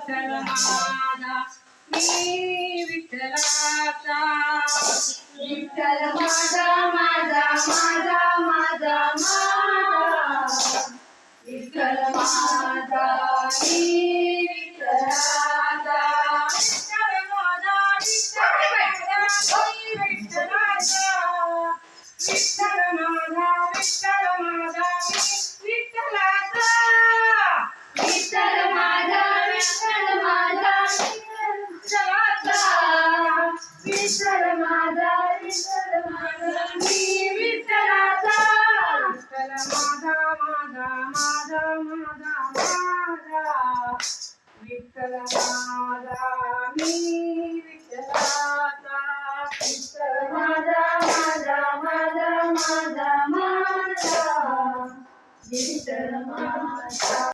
विठ्ठल माझा मी विठ्ठलाचा विठ्ठल माझा माझा माझा माझा माझा विठ्ठल माझा मी विठ्ठलाचा विठ्ठल माझा मी विठ्ठलाचा विठ्ठल माझा मी विठ्ठलाचा विठ्ठल माझा विठ्ठल माझा मी विठ्ठलाचा विठ्ठल माझा माझा माझा माझा माझा विठ्ठल माझा मी विठ्ठलाचा विठ्ठल माझा माझा माझा माझा माझा विठ्ठल माझा